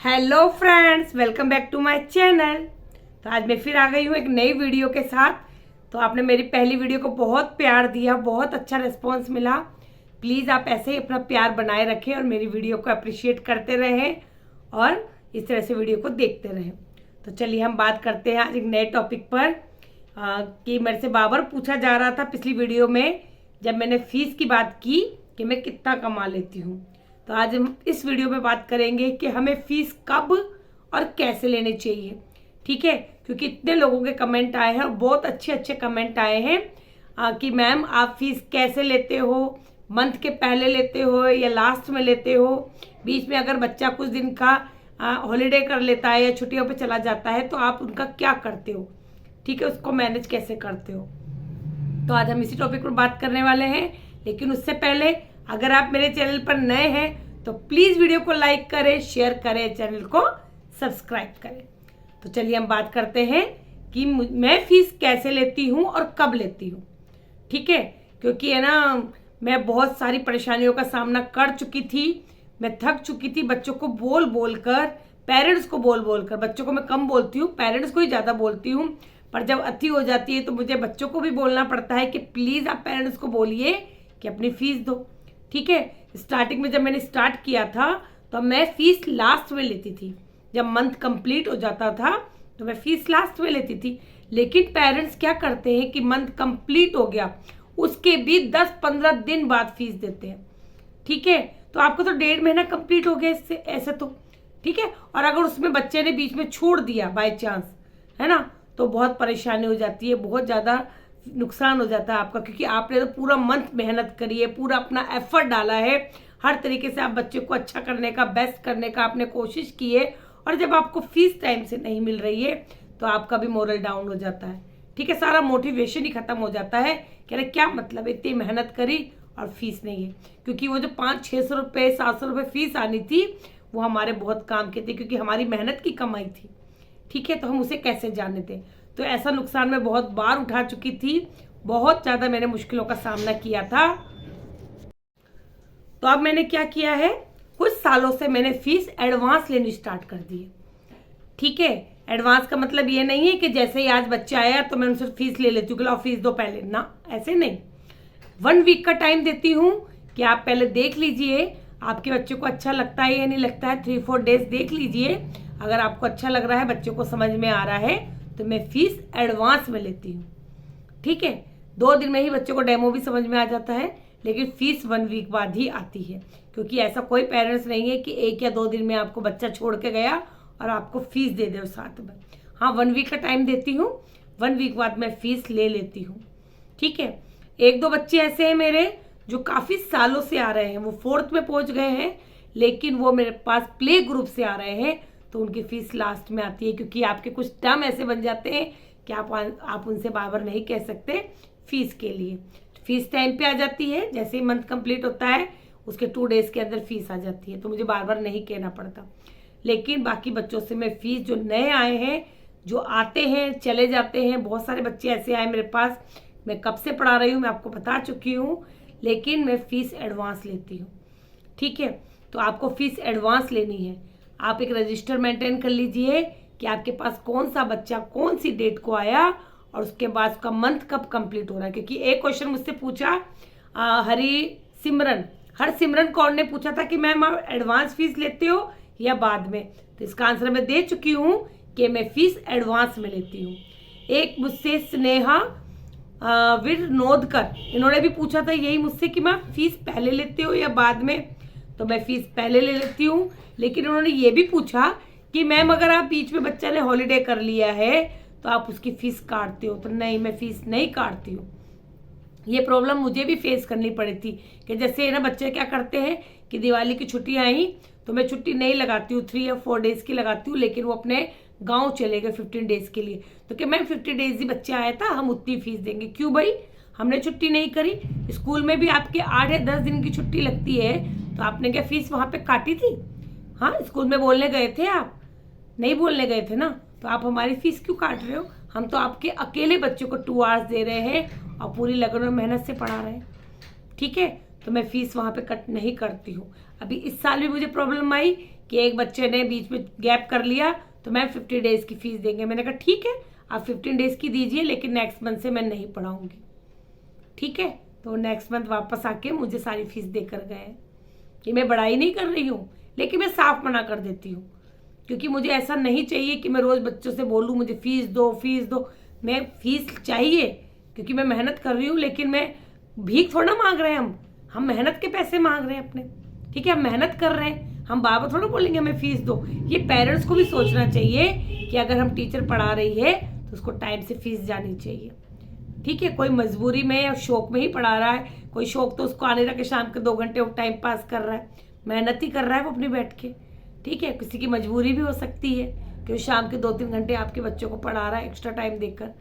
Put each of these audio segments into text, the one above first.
Hello friends, welcome back to my channel. तो आज मैं फिर आ गई हूँ एक नई वीडियो के साथ। तो आपने मेरी पहली वीडियो को बहुत प्यार दिया, बहुत अच्छा रिस्पांस मिला। प्लीज़ आप ऐसे ही अपना प्यार बनाए रखें और मेरी वीडियो को अप्रिशिएट करते रहें और इस तरह से वीडियो को देखते रहें। तो चलिए हम बात करते हैं आज एक नए टॉपिक पर कि मेरे से बार पूछा जा रहा था पिछली वीडियो में जब मैंने फ़ीस की बात की कि मैं कितना कमा लेती हूँ। तो आज हम इस वीडियो में बात करेंगे कि हमें फ़ीस कब और कैसे लेनी चाहिए। ठीक है, क्योंकि इतने लोगों के कमेंट आए हैं और बहुत अच्छे अच्छे कमेंट आए हैं कि मैम आप फ़ीस कैसे लेते हो, मंथ के पहले लेते हो या लास्ट में लेते हो, बीच में अगर बच्चा कुछ दिन का हॉलीडे कर लेता है या छुट्टियों पे चला जाता है तो आप उनका क्या करते हो, ठीक है, उसको मैनेज कैसे करते हो। तो आज हम इसी टॉपिक पर बात करने वाले हैं। लेकिन उससे पहले अगर आप मेरे चैनल पर नए हैं तो प्लीज़ वीडियो को लाइक करें, शेयर करें, चैनल को सब्सक्राइब करें। तो चलिए हम बात करते हैं कि मैं फ़ीस कैसे लेती हूँ और कब लेती हूँ। ठीक है, क्योंकि है ना, मैं बहुत सारी परेशानियों का सामना कर चुकी थी। मैं थक चुकी थी बच्चों को बोल बोल कर, पेरेंट्स को बोल बोल कर। बच्चों को मैं कम बोलती हूँ, पेरेंट्स को ही ज़्यादा बोलती हूँ। पर जब अति हो जाती है तो मुझे बच्चों को भी बोलना पड़ता है कि प्लीज़ आप पेरेंट्स को बोलिए कि अपनी फ़ीस दो। ठीक है, स्टार्टिंग में जब मैंने स्टार्ट किया था तो मैं फ़ीस लास्ट में लेती थी। जब मंथ कंप्लीट हो जाता था तो मैं फ़ीस लास्ट में लेती थी। लेकिन पेरेंट्स क्या करते हैं कि मंथ कंप्लीट हो गया उसके भी 10-15 दिन बाद फीस देते हैं। ठीक है, तो आपको तो 1.5 महीना कंप्लीट हो गया इससे, ऐसे तो ठीक है। और अगर उसमें बच्चे ने बीच में छोड़ दिया बाय चांस, है ना, तो बहुत परेशानी हो जाती है, बहुत ज़्यादा नुकसान हो जाता है आपका, क्योंकि आपने तो पूरा मंथ मेहनत करी है, पूरा अपना एफर्ट डाला है, हर तरीके से आप बच्चे को अच्छा करने का, बेस्ट करने का आपने कोशिश की है। और जब आपको फीस टाइम से नहीं मिल रही है तो आपका भी मोरल डाउन हो जाता है। ठीक है, सारा मोटिवेशन ही खत्म हो जाता है कि अरे क्या मतलब, इतनी मेहनत करी और फीस नहीं है। क्योंकि वो जो 500-600 रुपये 700 रुपये फीस आनी थी वो हमारे बहुत काम के थे, क्योंकि हमारी मेहनत की कमाई थी। ठीक है, तो हम उसे कैसे जाने थे। तो ऐसा नुकसान मैं बहुत बार उठा चुकी थी, बहुत ज़्यादा मैंने मुश्किलों का सामना किया था। तो अब मैंने क्या किया है, कुछ सालों से मैंने फीस एडवांस लेनी स्टार्ट कर दी है। ठीक है, एडवांस का मतलब ये नहीं है कि जैसे ही आज बच्चा आया तो मैं उनसे फीस ले लेती हूँ कि लो फीस दो पहले, ना, ऐसे नहीं। 1 वीक का टाइम देती हूँ कि आप पहले देख लीजिए आपके बच्चे को अच्छा लगता है या नहीं लगता है। 3-4 डेज देख लीजिए, अगर आपको अच्छा लग रहा है, बच्चे को समझ में आ रहा है तो मैं फीस एडवांस में लेती हूँ। ठीक है, 2 दिन में ही बच्चे को डेमो भी समझ में आ जाता है, लेकिन फीस 1 वीक बाद ही आती है। क्योंकि ऐसा कोई पेरेंट्स नहीं है कि 1 या 2 दिन में आपको बच्चा छोड़ के गया और आपको फीस दे दे साथ में। हाँ, 1 वीक का टाइम देती हूँ, 1 वीक बाद मैं फीस ले लेती हूँ। ठीक है, 1-2 बच्चे ऐसे हैं मेरे जो काफ़ी सालों से आ रहे हैं, वो 4th में पहुँच गए हैं, लेकिन वो मेरे पास प्ले ग्रुप से आ रहे हैं, तो उनकी फ़ीस लास्ट में आती है। क्योंकि आपके कुछ टर्म ऐसे बन जाते हैं कि आप उनसे बार नहीं कह सकते फ़ीस के लिए। फ़ीस टाइम पे आ जाती है, जैसे ही मंथ कंप्लीट होता है उसके 2 डेज़ के अंदर फ़ीस आ जाती है, तो मुझे बार नहीं कहना पड़ता। लेकिन बाकी बच्चों से मैं फ़ीस, जो नए आए हैं, जो आते हैं चले जाते हैं, बहुत सारे बच्चे ऐसे आए मेरे पास, मैं कब से पढ़ा रही हूँ मैं आपको बता चुकी हूँ, लेकिन मैं फ़ीस एडवांस लेती हूँ। ठीक है, तो आपको फ़ीस एडवांस लेनी है। आप एक रजिस्टर मेंटेन कर लीजिए कि आपके पास कौन सा बच्चा कौन सी डेट को आया और उसके बाद उसका मंथ कब कंप्लीट हो रहा है। क्योंकि एक क्वेश्चन मुझसे पूछा हरसिमरन कौर ने पूछा था कि मैम आप एडवांस फीस लेते हो या बाद में, तो इसका आंसर मैं दे चुकी हूँ कि मैं फ़ीस एडवांस में लेती हूँ। एक मुझसे स्नेहा विनोदकर, इन्होंने भी पूछा था यही मुझसे कि मैम फ़ीस पहले लेते हो या बाद में, तो मैं फ़ीस पहले ले लेती हूँ। लेकिन उन्होंने ये भी पूछा कि मैम अगर आप बीच में बच्चा ने हॉलीडे कर लिया है तो आप उसकी फ़ीस काटते हो, तो नहीं, मैं फ़ीस नहीं काटती हूँ। ये प्रॉब्लम मुझे भी फेस करनी पड़ी थी कि जैसे ना बच्चे क्या करते हैं कि दिवाली की छुट्टी आई तो मैं छुट्टी नहीं लगाती हूँ, 3 या 4 डेज़ की लगाती हूँ, लेकिन वो अपने गाँव चले गए 15 डेज़ के लिए। तो कि मैम 50 डेज़ ही बच्चा आया था, हम उतनी फ़ीस देंगे। क्यों भाई, हमने छुट्टी नहीं करी। स्कूल में भी आपके 8 या 10 दिन की छुट्टी लगती है, तो आपने क्या फ़ीस वहाँ पे काटी थी? हाँ, स्कूल में बोलने गए थे, आप नहीं बोलने गए थे ना, तो आप हमारी फ़ीस क्यों काट रहे हो? हम तो आपके अकेले बच्चों को 2 आवर्स दे रहे हैं और पूरी लगन और मेहनत से पढ़ा रहे हैं। ठीक है, तो मैं फ़ीस वहाँ पे कट नहीं करती हूँ। अभी इस साल भी मुझे प्रॉब्लम आई कि एक बच्चे ने बीच में गैप कर लिया तो मैम 50 डेज की फीस देंगे। मैंने कहा ठीक है, आप 15 डेज की दीजिए, लेकिन नेक्स्ट मंथ से मैं नहीं पढ़ाऊंगी। ठीक है, तो नेक्स्ट मंथ वापस आके मुझे सारी फीस देकर गए कि मैं बड़ाई नहीं कर रही हूँ, लेकिन मैं साफ मना कर देती हूँ, क्योंकि मुझे ऐसा नहीं चाहिए कि मैं रोज़ बच्चों से बोलूँ मुझे फीस दो फीस दो। मैं फीस चाहिए क्योंकि मैं मेहनत कर रही हूँ, लेकिन मैं भीख थोड़ा मांग रहे हैं, हम मेहनत के पैसे मांग रहे हैं अपने। ठीक है, हम मेहनत कर रहे हैं, हम बार बार थोड़ा बोलेंगे हमें फीस दो। ये पेरेंट्स को भी सोचना चाहिए कि अगर हम टीचर पढ़ा रही है तो उसको टाइम से फीस जानी चाहिए। ठीक है, कोई मजबूरी में या शौक में ही पढ़ा रहा है, कोई शौक तो उसको आने रहा कि शाम के 2 घंटे वो टाइम पास कर रहा है, मेहनत ही कर रहा है वो अपनी बैठ के। ठीक है, किसी की मजबूरी भी हो सकती है कि वो शाम के 2-3 घंटे आपके बच्चों को पढ़ा रहा है एक्स्ट्रा टाइम देकर।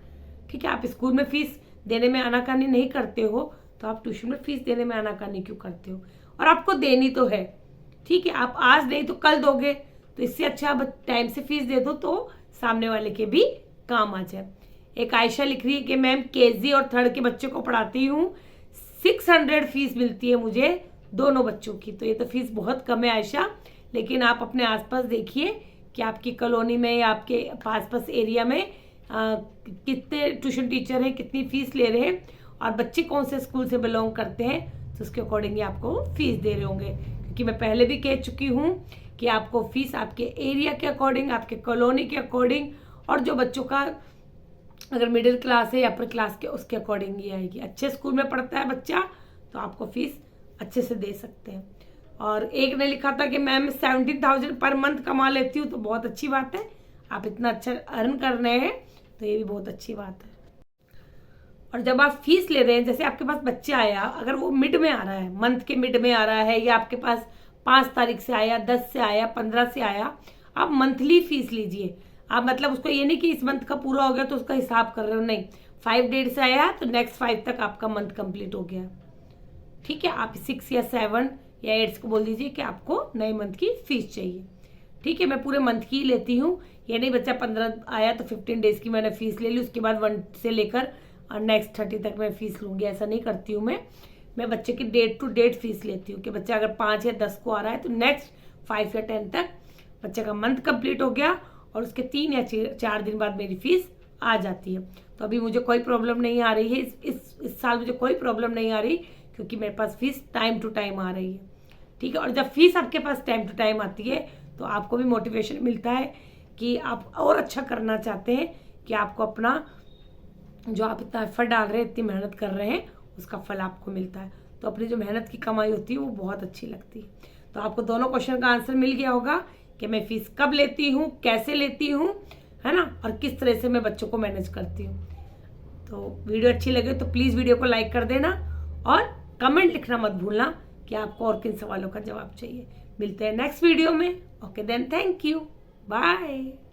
ठीक है, आप स्कूल में फीस देने में आनाकानी नहीं करते हो तो आप ट्यूशन में फीस देने में आनाकानी क्यों करते हो? और आपको देनी तो है। ठीक है, आप आज नहीं तो कल दोगे, तो इससे अच्छा आप टाइम से फीस दे दो तो सामने वाले के भी काम आ जाए। एक आयशा लिख रही है कि मैम केजी और 3rd के बच्चों को पढ़ाती हूँ, 600 फीस मिलती है मुझे दोनों बच्चों की। तो ये तो फीस बहुत कम है आयशा, लेकिन आप अपने आसपास देखिए कि आपकी कॉलोनी में या आपके पास एरिया में कितने ट्यूशन टीचर हैं, कितनी फीस ले रहे हैं, और बच्चे कौन से स्कूल से बिलोंग करते हैं, तो उसके अकॉर्डिंग आपको फीस दे रहे होंगे। क्योंकि मैं पहले भी कह चुकी हूँ कि आपको फीस आपके एरिया के अकॉर्डिंग, आपके कॉलोनी के अकॉर्डिंग, और जो बच्चों का अगर मिडिल क्लास है या अपर क्लास के, उसके अकॉर्डिंग ही आएगी। अच्छे स्कूल में पढ़ता है बच्चा तो आपको फीस अच्छे से दे सकते हैं। और एक ने लिखा था कि मैम 17,000 पर मंथ कमा लेती हूँ, तो बहुत अच्छी बात है, आप इतना अच्छा अर्न कर रहे हैं तो ये भी बहुत अच्छी बात है। और जब आप फीस ले रहे हैं, जैसे आपके पास बच्चा आया, अगर वो मिड में आ रहा है, मंथ के मिड में आ रहा है, या आपके पास 5 तारीख से आया, 10 से आया, 15 से आया, आप मंथली फीस लीजिए। आप मतलब उसको ये नहीं कि इस मंथ का पूरा हो गया तो उसका हिसाब कर रहे हो, नहीं, 5 डेट से आया तो नेक्स्ट 5 तक आपका मंथ कंप्लीट हो गया। ठीक है, आप 6 या 7 या 8 को बोल दीजिए कि आपको नए मंथ की फीस चाहिए। ठीक है, मैं पूरे मंथ की लेती हूँ, ये नहीं बच्चा 15 आया तो 15 डेज की मैंने फीस ले ली, उसके बाद 1 से लेकर और नेक्स्ट 30 तक मैं फीस लूँगी, ऐसा नहीं करती हूँ मैं बच्चे की डेट टू डेट फीस लेती हूँ कि बच्चा अगर 5 या 10 को आ रहा है तो नेक्स्ट 5 या 10 तक बच्चे का मंथ कंप्लीट हो गया, और उसके 3 या 4 दिन बाद मेरी फीस आ जाती है। तो अभी मुझे कोई प्रॉब्लम नहीं आ रही है, इस साल मुझे कोई प्रॉब्लम नहीं आ रही, क्योंकि मेरे पास फीस टाइम टू टाइम आ रही है। ठीक है, और जब फीस आपके पास टाइम टू टाइम आती है तो आपको भी मोटिवेशन मिलता है कि आप और अच्छा करना चाहते हैं, कि आपको अपना जो आप इतना एफर्ट डाल रहे हैं, इतनी मेहनत कर रहे हैं, उसका फल आपको मिलता है। तो अपनी जो मेहनत की कमाई होती है वो बहुत अच्छी लगती है। तो आपको दोनों क्वेश्चन का आंसर मिल गया होगा कि मैं फीस कब लेती हूँ, कैसे लेती हूँ, है ना, और किस तरह से मैं बच्चों को मैनेज करती हूँ। तो वीडियो अच्छी लगे तो प्लीज़ वीडियो को लाइक कर देना, और कमेंट लिखना मत भूलना कि आपको और किन सवालों का जवाब चाहिए। मिलते हैं नेक्स्ट वीडियो में। Okay then, thank you, bye.